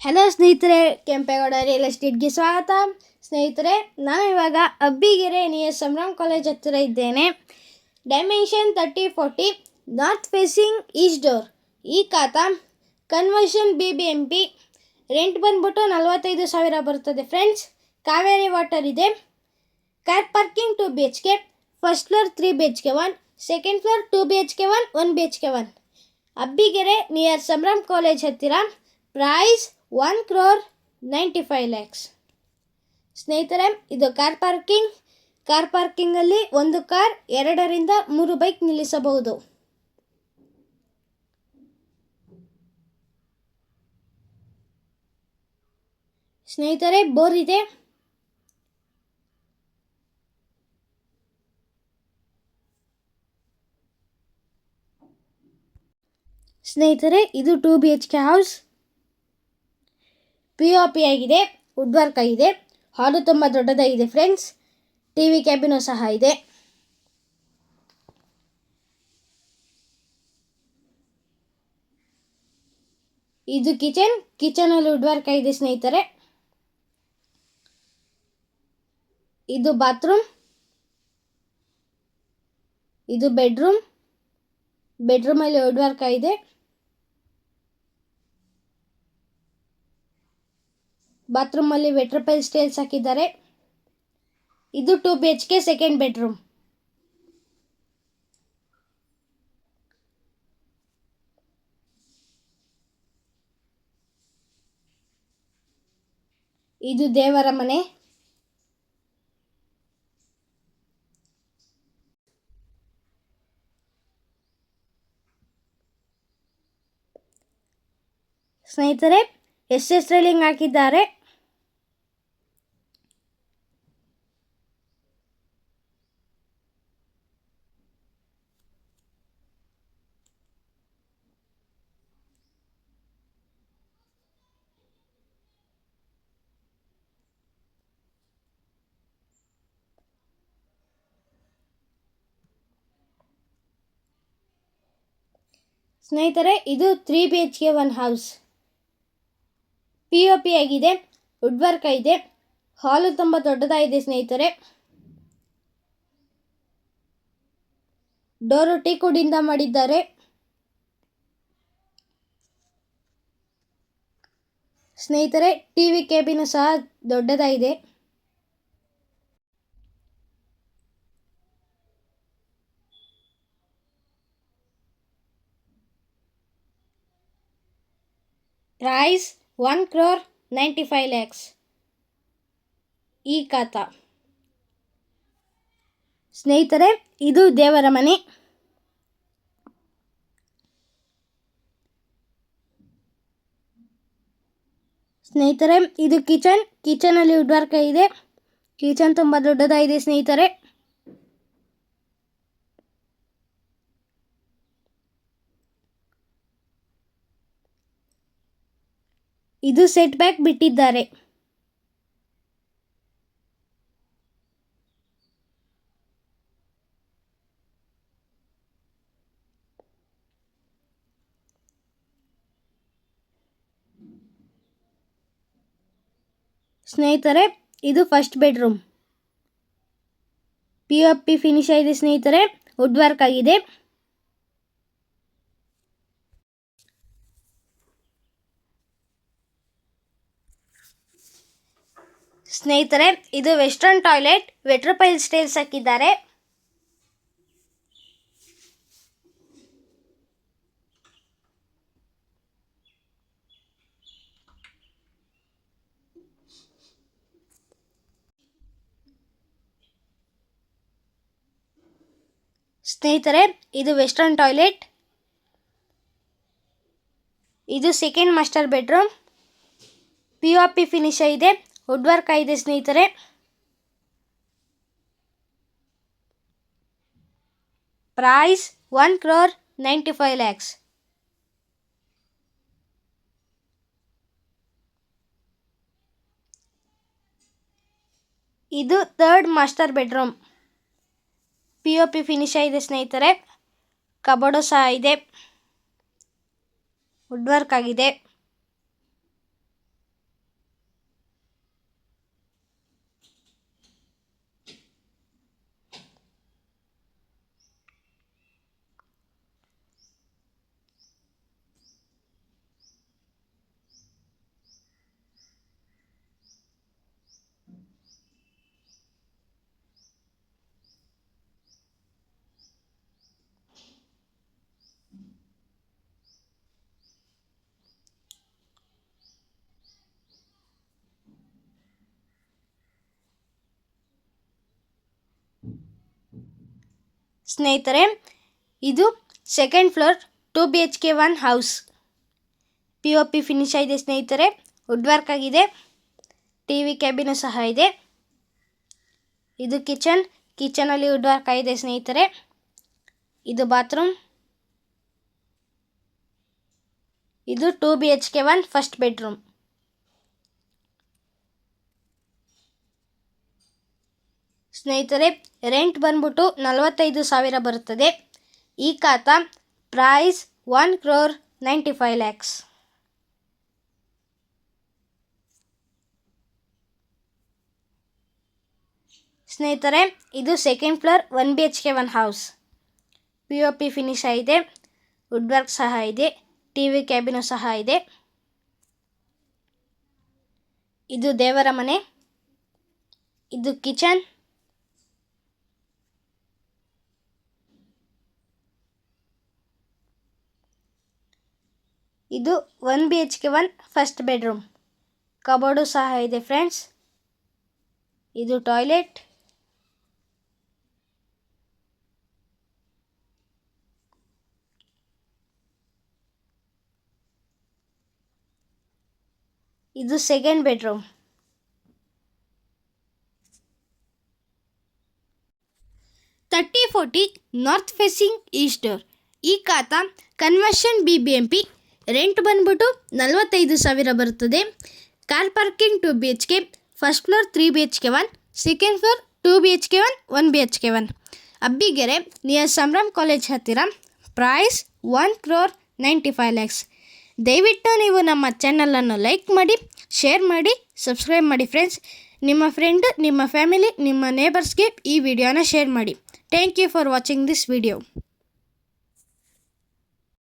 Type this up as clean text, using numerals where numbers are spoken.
Hello ಸ್ನೇಹಿತರೆ, Kempegowda real ಎಸ್ಟೇಟ್ಗೆ ಸ್ವಾಗತ. ಸ್ನೇಹಿತರೆ, ನಾನು ಇವಾಗ ಅಬ್ಬಿಗೆರೆ ನಿಯರ್ ಸಂಭ್ರಮ್ ಕಾಲೇಜ್ ಹತ್ತಿರ ಇದ್ದೇನೆ. Dimension 3040, north facing east door. E khata conversion BBMP. Rent ಬಂದ್ಬಿಟ್ಟು 45,000 ಬರ್ತದೆ ಫ್ರೆಂಡ್ಸ್. ಕಾವೇರಿ ವಾಟರ್ ಇದೆ. Car parking 2 BHK. First floor 3 BHK 1, second floor 2 BHK 1, 1 BHK 1. Abbigere near Sambhram college ಹತ್ತಿರ. ಪ್ರೈಸ್ 1,95,00,000. ಸ್ನೇಹಿತರೆ, ಇದು ಕಾರ್ ಪಾರ್ಕಿಂಗಲ್ಲಿ ಒಂದು ಕಾರ್ 2ರಿಂದ 3 ಬೈಕ್ ನಿಲ್ಲಿಸಬಹುದು. ಸ್ನೇಹಿತರೆ, ಬೋರ್ ಇದೆ. ಸ್ನೇಹಿತರೆ, ಇದು 2 BHK ಹೌಸ್. POP ಆಗಿದೆ, ವುಡ್ ವರ್ಕ್ ಆಗಿದೆ. ಹಾಲು ತುಂಬ ದೊಡ್ಡದಾಗಿದೆ ಫ್ರೆಂಡ್ಸ್. TV ಕ್ಯಾಬಿನು ಸಹ ಇದೆ. ಇದು ಕಿಚನಲ್ಲಿ ವುಡ್ ವರ್ಕ್ ಆಗಿದೆ ಸ್ನೇಹಿತರೆ. ಇದು ಬಾತ್ರೂಮ್. ಇದು ಬೆಡ್ರೂಮಲ್ಲಿ ವುಡ್ ವರ್ಕ್ ಆಗಿದೆ. ಬಾತ್ರೂಮಲ್ಲಿ ವೆಟ್ರಪೈಲ್ ಸ್ಟೈಲ್ಸ್ ಹಾಕಿದ್ದಾರೆ. ಇದು 2 BHK ಸೆಕೆಂಡ್ ಬೆಡ್ರೂಮ್. ಇದು ದೇವರ ಮನೆ. ಸ್ನೇಹಿತರೆ, SS ರೈಲಿಂಗ್ ಹಾಕಿದ್ದಾರೆ. ಸ್ನೇಹಿತರೆ, ಇದು 3 BHK 1 ಹೌಸ್. POP ಆಗಿದೆ, ವುಡ್ ವರ್ಕ್ ಆಗಿದೆ. ಹಾಲು ತುಂಬ ದೊಡ್ಡದಾಗಿದೆ ಸ್ನೇಹಿತರೆ. ಡೋರು ಟೀಕುಡಿಂದ ಮಾಡಿದ್ದಾರೆ. ಸ್ನೇಹಿತರೆ, TV ಕ್ಯಾಬಿನು ಸಹ ದೊಡ್ಡದಾಗಿದೆ. ಪ್ರೈಸ್ 1,95,00,000. ಈ ಖಾತಾ. ಸ್ನೇಹಿತರೆ, ಇದು ದೇವರ ಮನೆ. ಸ್ನೇಹಿತರೆ, ಇದು ಕಿಚನಲ್ಲಿ ವುಡ್ ವರ್ಕ್ ಆಗಿದೆ. ಕಿಚನ್ ತುಂಬ ದೊಡ್ಡದಾಗಿದೆ ಸ್ನೇಹಿತರೆ. ಇದು ಸೆಟ್ ಬ್ಯಾಕ್ ಬಿಟ್ಟಿದ್ದಾರೆ. ಸ್ನೇಹಿತರೆ, ಇದು ಫಸ್ಟ್ ಬೆಡ್ರೂಮ್. POP ಫಿನಿಶ್ ಆಗಿದೆ ಸ್ನೇಹಿತರೆ. ವುಡ್ ವರ್ಕ್ ಆಗಿದೆ. ಸ್ನೇಹಿತರೆ, ಇದು ವೆಸ್ಟರ್ನ್ ಟಾಯ್ಲೆಟ್. ವೆಟ್ರಪೈಲ್ ಸ್ಟೈಲ್ಸ್ ಹಾಕಿದ್ದಾರೆ. ಸ್ನೇಹಿತರೆ, ಇದು ವೆಸ್ಟರ್ನ್ ಟಾಯ್ಲೆಟ್. ಇದು second master bedroom. POP finish ಆಗಿದೆ. ವುಡ್ ವರ್ಕ್ ಆಗಿದೆ ಸ್ನೇಹಿತರೆ. ಪ್ರೈಸ್ 1,95,00,000. ಇದು third master bedroom. POP finish ಆಗಿದೆ ಸ್ನೇಹಿತರೆ. ಕಬೋರ್ಡು ಸಹ ಇದೆ. ವುಡ್ ವರ್ಕ್ ಆಗಿದೆ. ಸ್ನೇಹಿತರೆ ಇದು second floor 2 BHK 1 house. POP finish ಆಗಿದೆ ಸ್ನೇಹಿತರೆ. ವುಡ್ ವರ್ಕ್ ಆಗಿದೆ. TV ಕ್ಯಾಬಿನು ಸಹ ಇದೆ. ಇದು ಕಿಚನಲ್ಲಿ ವುಡ್ ವರ್ಕ್ ಆಗಿದೆ ಸ್ನೇಹಿತರೆ. ಇದು ಬಾತ್ರೂಮ್. ಇದು 2 BHK 1 ಫಸ್ಟ್ ಬೆಡ್ರೂಮ್. ಸ್ನೇಹಿತರೆ ರೆಂಟ್ ಬಂದ್ಬಿಟ್ಟು 45,000 ಬರುತ್ತದೆ. E khata price 1,95,00,000. ಸ್ನೇಹಿತರೆ ಇದು second floor 1 BHK 1 house. POP finish ಆಗಿದೆ. ವುಡ್ ವರ್ಕ್ ಸಹ ಇದೆ. TV ಕ್ಯಾಬಿನು ಸಹ ಇದೆ. ಇದು ದೇವರ ಮನೆ. ಇದು ಕಿಚನ್. ಇದು 1 BHK 1 ಫಸ್ಟ್ ಬೆಡ್ರೂಮ್. ಕಬೋರ್ಡು ಸಹ ಇದೆ ಫ್ರೆಂಡ್ಸ್. ಇದು ಟಾಯ್ಲೆಟ್. ಇದು second bedroom. Thirty 40 north facing east door. E khata conversion BBMP. Rent ಬಂದ್ಬಿಟ್ಟು 45,000 ಬರುತ್ತದೆ. Car parking 2 BHK. First floor 3 BHK 1. Second floor 2 BHK 1 1 BHK 1. Abbigere near Sambhram college ಹತ್ತಿರ. ಪ್ರೈಸ್ 1,95,00,000. ದಯವಿಟ್ಟು ನೀವು ನಮ್ಮ ಚಾನಲನ್ನು ಲೈಕ್ ಮಾಡಿ, ಶೇರ್ ಮಾಡಿ, ಸಬ್ಸ್ಕ್ರೈಬ್ ಮಾಡಿ ಫ್ರೆಂಡ್ಸ್. ನಿಮ್ಮ ಫ್ರೆಂಡ್, ನಿಮ್ಮ ಫ್ಯಾಮಿಲಿ, ನಿಮ್ಮ ನೇಬರ್ಸ್ಗೆ ಈ ವಿಡಿಯೋನ ಶೇರ್ ಮಾಡಿ. Thank you for watching this video.